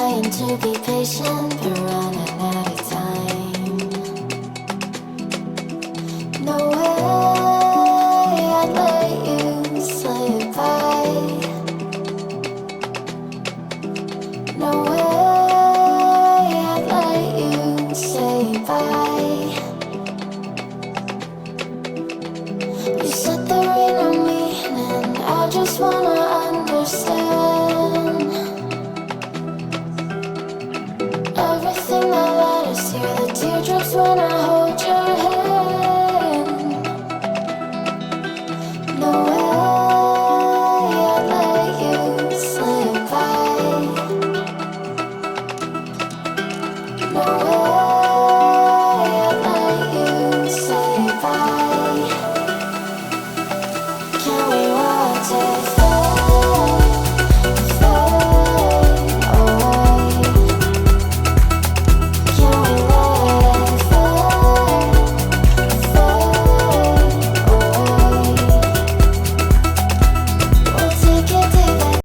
trying to be patient, but running out of time. No way I'd let you slip by. No way I'd let you say bye. You said there ain't no meaning, I just wanna understand.